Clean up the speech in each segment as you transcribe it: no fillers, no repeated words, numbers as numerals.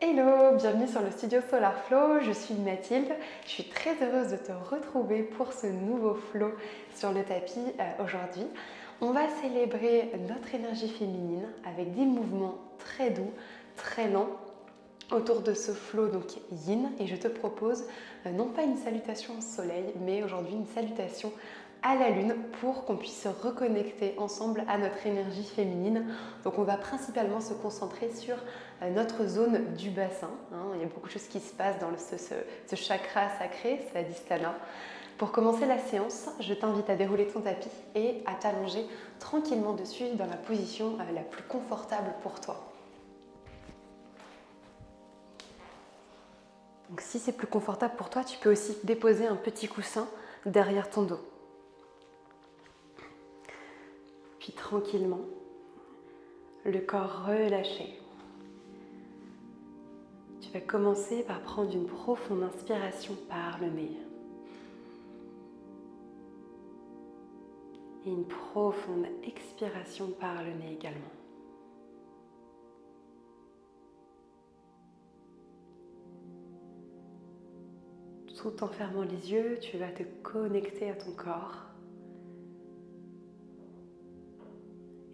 Hello, bienvenue sur le studio Solar Flow, je suis Mathilde, je suis très heureuse de te retrouver pour ce nouveau flow sur le tapis aujourd'hui. On va célébrer notre énergie féminine avec des mouvements très doux, très lents autour de ce flow donc yin, et je te propose non pas une salutation au soleil mais aujourd'hui une salutation à la lune pour qu'on puisse se reconnecter ensemble à notre énergie féminine. Donc on va principalement se concentrer sur notre zone du bassin. Il y a beaucoup de choses qui se passent dans ce chakra sacré, Svadhisthana. Pour commencer la séance, je t'invite à dérouler ton tapis et à t'allonger tranquillement dessus dans la position la plus confortable pour toi. Donc si c'est plus confortable pour toi, tu peux aussi déposer un petit coussin derrière ton dos. Puis tranquillement, le corps relâché. Tu vas commencer par prendre une profonde inspiration par le nez. Et une profonde expiration par le nez également. Tout en fermant les yeux, tu vas te connecter à ton corps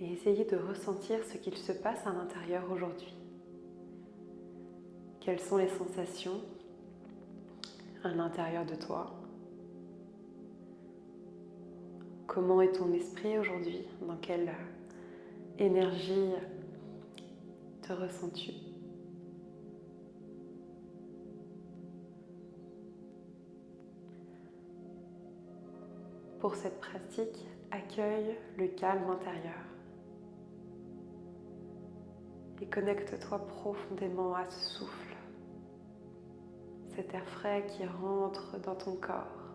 et essayer de ressentir ce qu'il se passe à l'intérieur aujourd'hui. Quelles sont les sensations à l'intérieur de toi? Comment est ton esprit aujourd'hui? Dans quelle énergie te ressens-tu? Pour cette pratique, accueille le calme intérieur et connecte-toi profondément à ce souffle, cet air frais qui rentre dans ton corps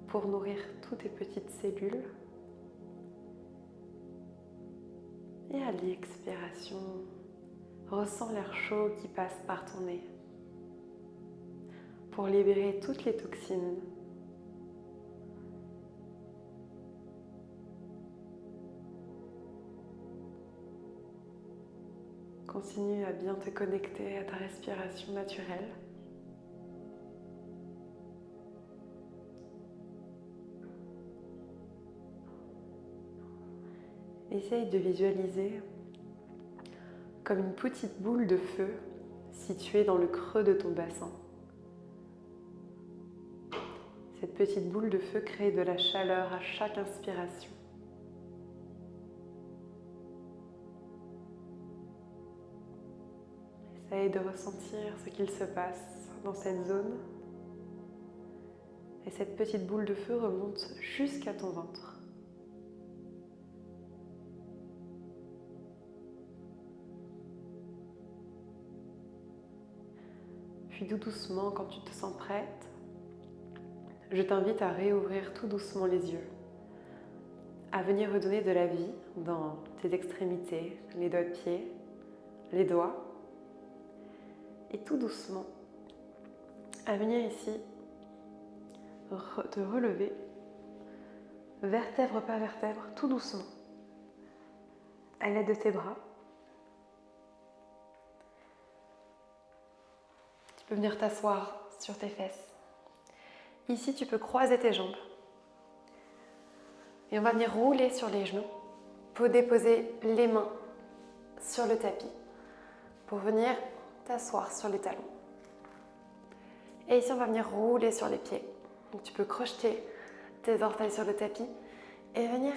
pour nourrir toutes tes petites cellules. Et à l'expiration, ressens l'air chaud qui passe par ton nez pour libérer toutes les toxines. Continue à bien te connecter à ta respiration naturelle. Essaye de visualiser comme une petite boule de feu située dans le creux de ton bassin. Cette petite boule de feu crée de la chaleur à chaque inspiration. Essaye de ressentir ce qu'il se passe dans cette zone. Et cette petite boule de feu remonte jusqu'à ton ventre. Puis tout doucement, quand tu te sens prête, je t'invite à réouvrir tout doucement les yeux, à venir redonner de la vie dans tes extrémités, les doigts de pied, les doigts, et tout doucement, à venir ici te relever, vertèbre par vertèbre, tout doucement, à l'aide de tes bras. Tu peux venir t'asseoir sur tes fesses. Ici, tu peux croiser tes jambes. Et on va venir rouler sur les genoux pour déposer les mains sur le tapis, pour venir t'asseoir sur les talons. Et ici, on va venir rouler sur les pieds. Donc, tu peux crocheter tes orteils sur le tapis et venir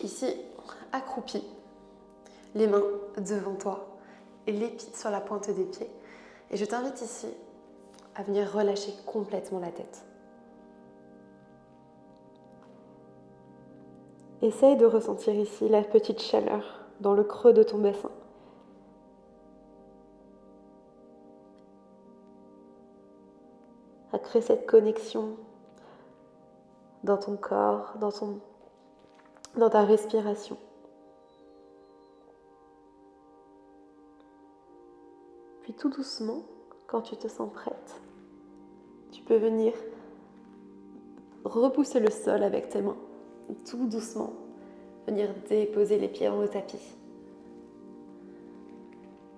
ici, accroupi, les mains devant toi et les pieds sur la pointe des pieds. Et je t'invite ici à venir relâcher complètement la tête. Essaye de ressentir ici la petite chaleur dans le creux de ton bassin. À créer cette connexion dans ton corps, dans ta respiration. Puis tout doucement, quand tu te sens prête, tu peux venir repousser le sol avec tes mains, tout doucement, venir déposer les pieds dans le tapis.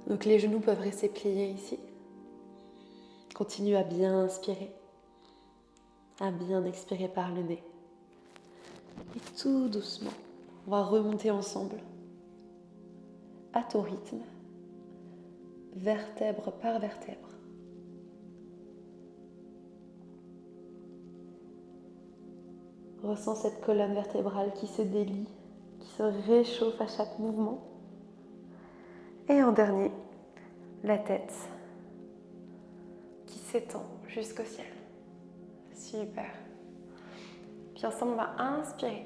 Donc les genoux peuvent rester pliés ici. Continue à bien inspirer, à bien expirer par le nez. Et tout doucement, on va remonter ensemble, à ton rythme, vertèbre par vertèbre. Ressens cette colonne vertébrale qui se délie, qui se réchauffe à chaque mouvement. Et en dernier, la tête qui s'étend jusqu'au ciel. Super. Puis ensemble, on va inspirer.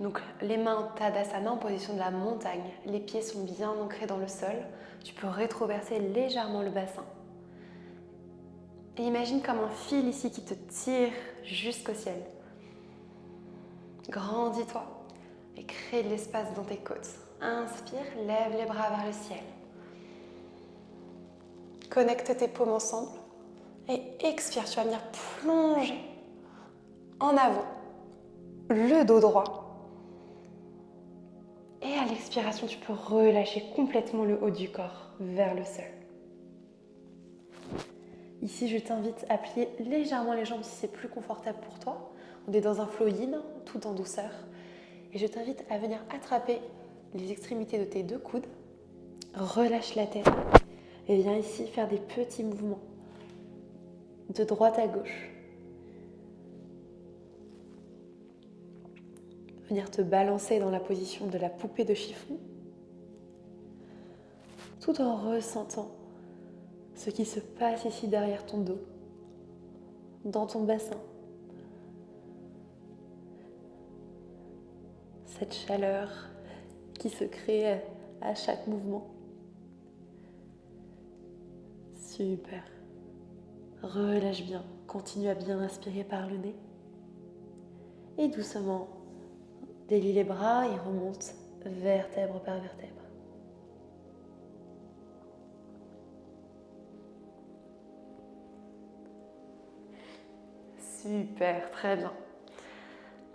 Donc les mains en Tadasana en position de la montagne. Les pieds sont bien ancrés dans le sol. Tu peux rétroverser légèrement le bassin. Et imagine comme un fil ici qui te tire jusqu'au ciel. Grandis-toi et crée de l'espace dans tes côtes. Inspire, lève les bras vers le ciel. Connecte tes paumes ensemble et expire. Tu vas venir plonger en avant, le dos droit. Et à l'expiration, tu peux relâcher complètement le haut du corps vers le sol. Ici, je t'invite à plier légèrement les jambes si c'est plus confortable pour toi. On est dans un flow yin, tout en douceur. Et je t'invite à venir attraper les extrémités de tes deux coudes. Relâche la tête. Et viens ici faire des petits mouvements de droite à gauche. Venir te balancer dans la position de la poupée de chiffon, tout en ressentant ce qui se passe ici derrière ton dos, dans ton bassin. Cette chaleur qui se crée à chaque mouvement. Super. Relâche bien. Continue à bien inspirer par le nez. Et doucement, délie les bras et remonte vertèbre par vertèbre. Super, très bien.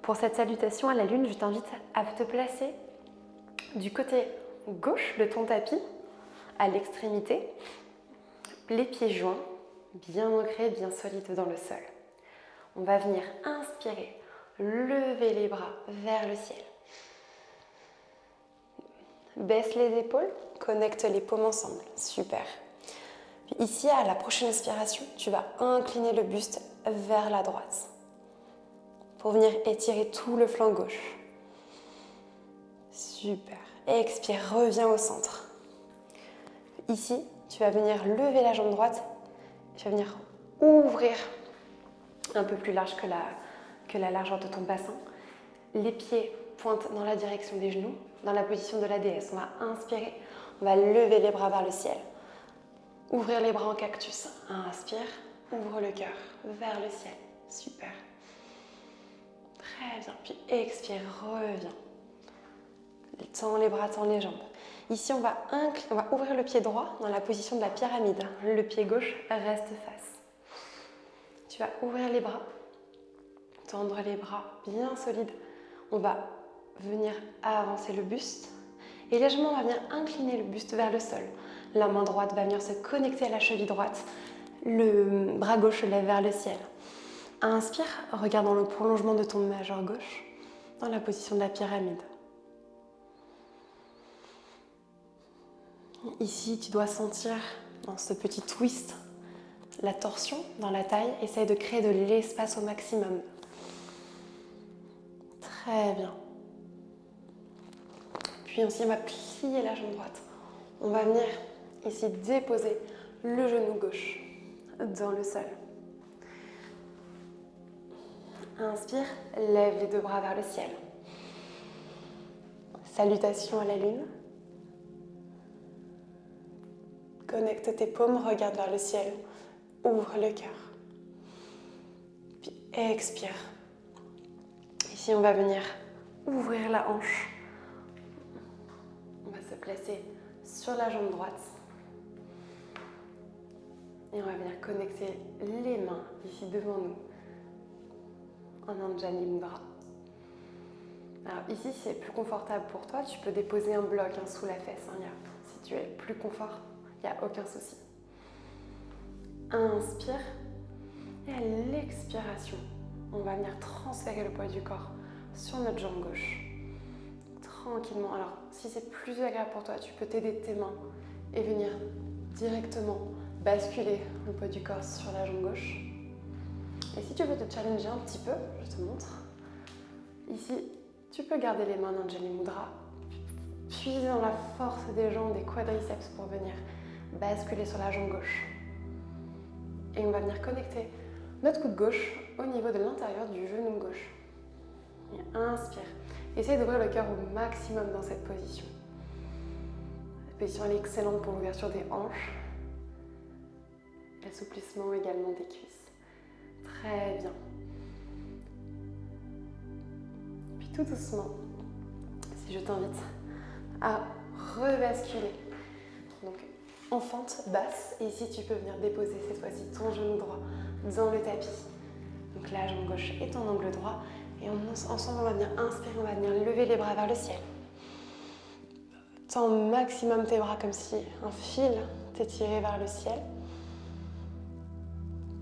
Pour cette salutation à la lune, je t'invite à te placer du côté gauche de ton tapis, à l'extrémité, les pieds joints, bien ancrés, bien solides dans le sol. On va venir inspirer, lever les bras vers le ciel. Baisse les épaules, connecte les paumes ensemble. Super. Puis ici, à la prochaine inspiration, tu vas incliner le buste vers la droite pour venir étirer tout le flanc gauche. Super. Expire, reviens au centre. Ici, tu vas venir lever la jambe droite. Tu vas venir ouvrir un peu plus large que la largeur de ton bassin. Les pieds pointent dans la direction des genoux, dans la position de la déesse. On va inspirer, on va lever les bras vers le ciel. Ouvrir les bras en cactus. Inspire, ouvre le cœur vers le ciel. Super. Très bien. Puis expire, reviens. Tends les bras, tends les jambes. Ici, on va ouvrir le pied droit dans la position de la pyramide. Le pied gauche reste face. Tu vas ouvrir les bras, tendre les bras bien solides. On va venir avancer le buste et légèrement, on va venir incliner le buste vers le sol. La main droite va venir se connecter à la cheville droite. Le bras gauche lève vers le ciel. Inspire, regarde dans le prolongement de ton majeur gauche, dans la position de la pyramide. Ici, tu dois sentir dans ce petit twist la torsion dans la taille. Essaye de créer de l'espace au maximum. Très bien. Puis aussi, on va plier la jambe droite. On va venir ici déposer le genou gauche dans le sol. Inspire, lève les deux bras vers le ciel. Salutation à la lune. Connecte tes paumes, regarde vers le ciel. Ouvre le cœur. Puis expire. Ici, on va venir ouvrir la hanche. On va se placer sur la jambe droite. Et on va venir connecter les mains ici devant nous en Anjali Mudra. Alors ici, si c'est plus confortable pour toi, tu peux déposer un bloc sous la fesse. Si tu es plus confort, il n'y a aucun souci. Inspire. Et à l'expiration, on va venir transférer le poids du corps sur notre jambe gauche. Tranquillement. Alors, si c'est plus agréable pour toi, tu peux t'aider de tes mains et venir directement basculer le poids du corps sur la jambe gauche. Et si tu veux te challenger un petit peu, je te montre. Ici, tu peux garder les mains d'Anjali Mudra, puiser dans la force des jambes, des quadriceps pour venir basculer sur la jambe gauche. Et on va venir connecter notre coude gauche au niveau de l'intérieur du genou gauche. Et inspire. Essaye d'ouvrir le cœur au maximum dans cette position. Cette position elle est excellente pour l'ouverture des hanches. L'assouplissement également des cuisses. Très bien. Puis tout doucement, si je t'invite à rebasculer. Donc en fente basse. Et ici tu peux venir déposer cette fois-ci ton genou droit dans le tapis. Donc la jambe gauche est en angle droit. Et ensemble, on va venir inspirer, on va venir lever les bras vers le ciel. Tends au maximum tes bras comme si un fil t'étirait vers le ciel.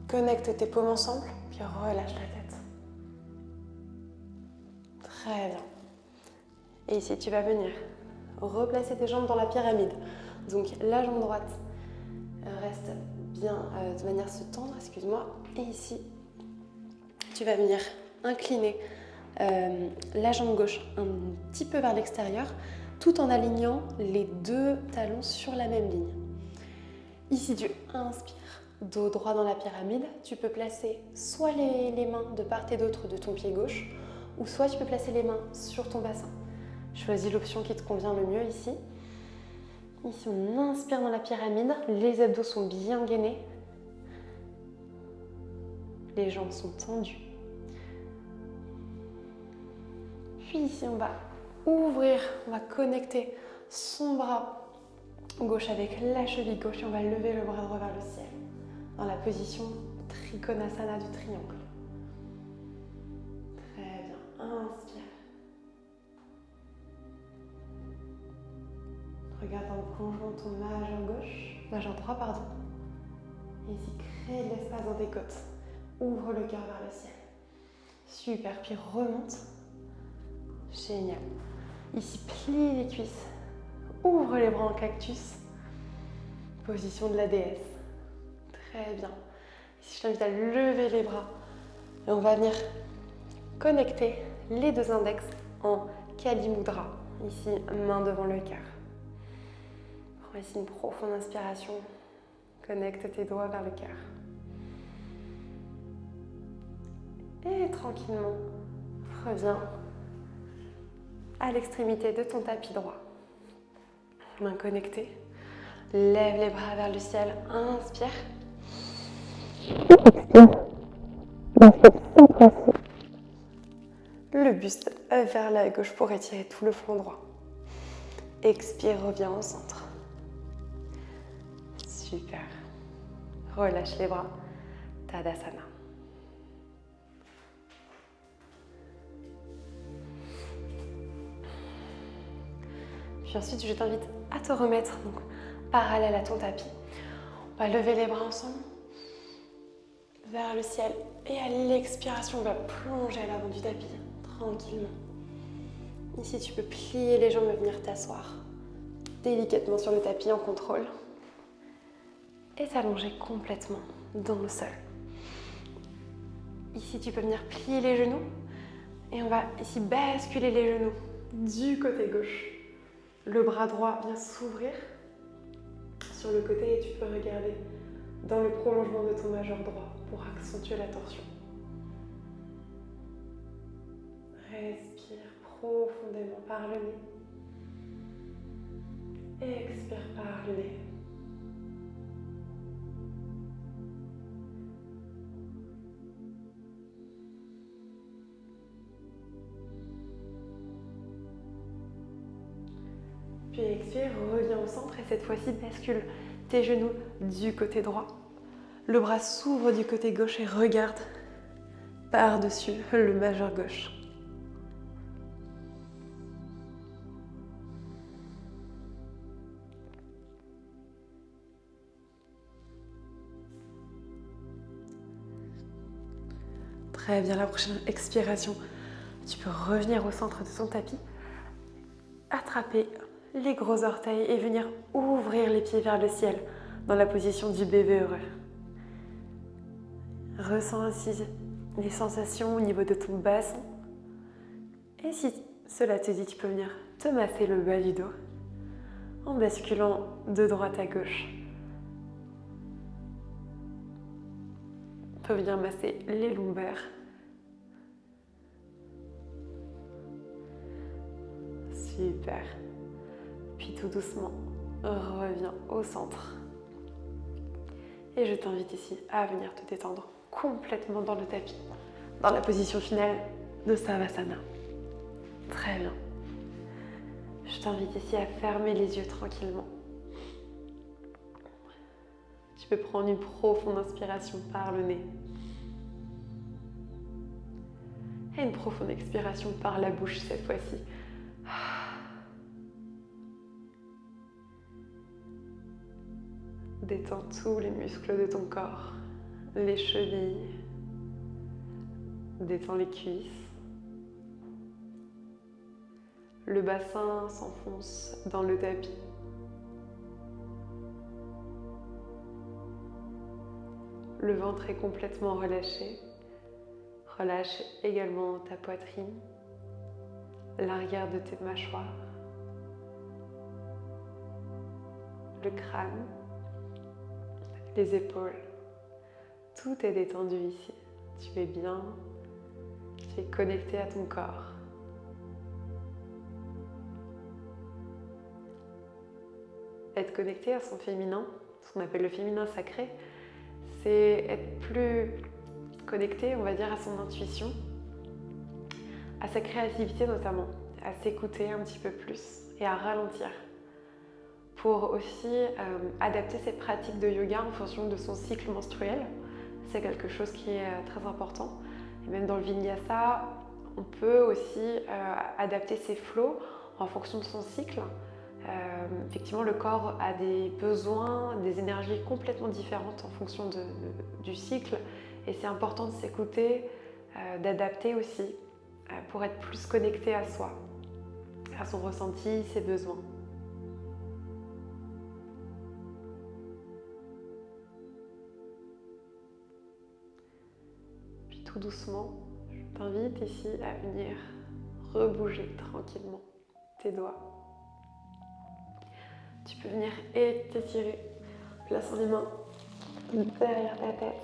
Connecte tes paumes ensemble, puis relâche la tête. Très bien. Et ici, tu vas venir replacer tes jambes dans la pyramide. Donc la jambe droite reste bien de manière à se tendre, excuse-moi. Et ici, tu vas venir incliner la jambe gauche un petit peu vers l'extérieur tout en alignant les deux talons sur la même ligne. Ici, tu inspires, dos droit dans la pyramide. Tu peux placer soit les mains de part et d'autre de ton pied gauche ou soit tu peux placer les mains sur ton bassin. Choisis l'option qui te convient le mieux ici. Ici, on inspire dans la pyramide. Les abdos sont bien gainés. Les jambes sont tendues. Puis ici, on va ouvrir, on va connecter son bras gauche avec la cheville gauche et on va lever le bras droit vers le ciel dans la position Trikonasana du triangle. Très bien, inspire. Regarde en plongeant ton majeur droit, pardon. Et ici, crée de l'espace dans tes côtes. Ouvre le cœur vers le ciel. Super, puis remonte. Génial. Ici, plie les cuisses. Ouvre les bras en cactus. Position de la déesse. Très bien. Ici, je t'invite à lever les bras. Et on va venir connecter les deux index en Kali Mudra. Ici, main devant le cœur. Prends ici une profonde inspiration. Connecte tes doigts vers le cœur. Et tranquillement, reviens à l'extrémité de ton tapis droit. Main connectée. Lève les bras vers le ciel. Inspire. Expire. Le buste vers la gauche pour étirer tout le flanc droit. Expire, reviens au centre. Super. Relâche les bras. Tadasana. Puis ensuite, je t'invite à te remettre donc, parallèle à ton tapis. On va lever les bras ensemble vers le ciel. Et à l'expiration, on va plonger à l'avant du tapis, tranquillement. Ici, tu peux plier les jambes et venir t'asseoir délicatement sur le tapis en contrôle. Et t'allonger complètement dans le sol. Ici, tu peux venir plier les genoux. Et on va ici basculer les genoux du côté gauche. Le bras droit vient s'ouvrir sur le côté et tu peux regarder dans le prolongement de ton majeur droit pour accentuer la torsion. Respire profondément par le nez. Expire par le nez. Puis expire, reviens au centre et cette fois-ci bascule tes genoux du côté droit. Le bras s'ouvre du côté gauche et regarde par-dessus le majeur gauche. Très bien, la prochaine expiration, tu peux revenir au centre de ton tapis, attraper les gros orteils et venir ouvrir les pieds vers le ciel dans la position du bébé heureux. Ressens ainsi les sensations au niveau de ton bassin. Et si cela te dit, tu peux venir te masser le bas du dos en basculant de droite à gauche. Tu peux venir masser les lombaires. Super. Puis tout doucement, reviens au centre. Et je t'invite ici à venir te détendre complètement dans le tapis, dans la position finale de Savasana. Très bien. Je t'invite ici à fermer les yeux tranquillement. Tu peux prendre une profonde inspiration par le nez. Et une profonde expiration par la bouche cette fois-ci. Détends tous les muscles de ton corps, les chevilles, détends les cuisses. Le bassin s'enfonce dans le tapis. Le ventre est complètement relâché. Relâche également ta poitrine, l'arrière de tes mâchoires, le crâne, les épaules. Tout est détendu ici. Tu es bien, tu es connecté à ton corps. Être connecté à son féminin, ce qu'on appelle le féminin sacré, c'est être plus connecté, on va dire, à son intuition, à sa créativité notamment, à s'écouter un petit peu plus et à ralentir pour aussi adapter ses pratiques de yoga en fonction de son cycle menstruel. C'est quelque chose qui est très important. Et même dans le Vinyasa, on peut aussi adapter ses flows en fonction de son cycle. Effectivement, le corps a des besoins, des énergies complètement différentes en fonction du cycle. Et c'est important de s'écouter, d'adapter aussi pour être plus connecté à soi, à son ressenti, ses besoins. Puis tout doucement, je t'invite ici à venir rebouger tranquillement tes doigts. Tu peux venir et t'étirer, plaçant les mains derrière ta tête.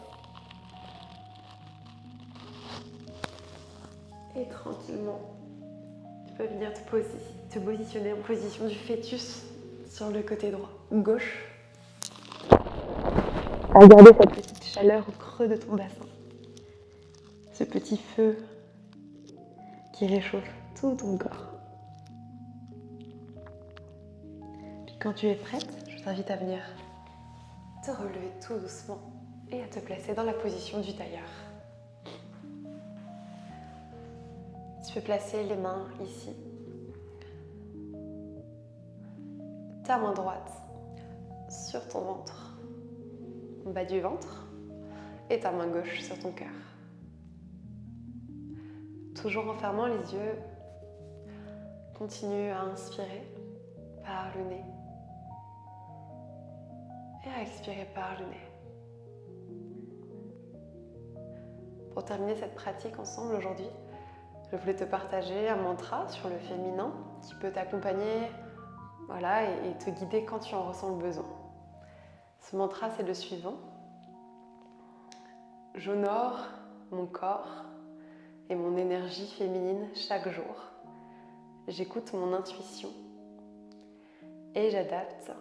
Et tranquillement, tu peux venir te positionner en position du fœtus sur le côté droit ou gauche. À garder cette petite chaleur au creux de ton bassin. Ce petit feu qui réchauffe tout ton corps. Puis quand tu es prête, je t'invite à venir te relever tout doucement et à te placer dans la position du tailleur. Tu peux placer les mains ici. Ta main droite sur ton ventre, au bas du ventre, et ta main gauche sur ton cœur. Toujours en fermant les yeux, continue à inspirer par le nez et à expirer par le nez. Pour terminer cette pratique ensemble aujourd'hui, je voulais te partager un mantra sur le féminin qui peut t'accompagner et te guider quand tu en ressens le besoin. Ce mantra, c'est le suivant. J'honore mon corps et mon énergie féminine chaque jour. J'écoute mon intuition et j'adapte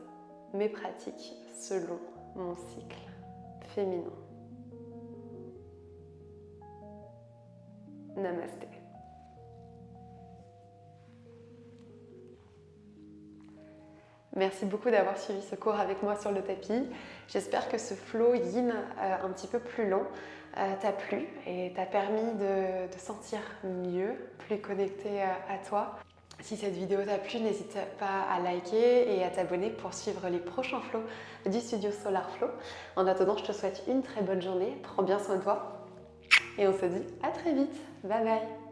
mes pratiques selon mon cycle féminin. Namasté. Merci beaucoup d'avoir suivi ce cours avec moi sur le tapis. J'espère que ce flow yin un petit peu plus long t'a plu et t'a permis de te sentir mieux, plus connecté à toi. Si cette vidéo t'a plu, n'hésite pas à liker et à t'abonner pour suivre les prochains flows du studio Solar Flow. En attendant, je te souhaite une très bonne journée. Prends bien soin de toi Et on se dit à très vite. Bye bye.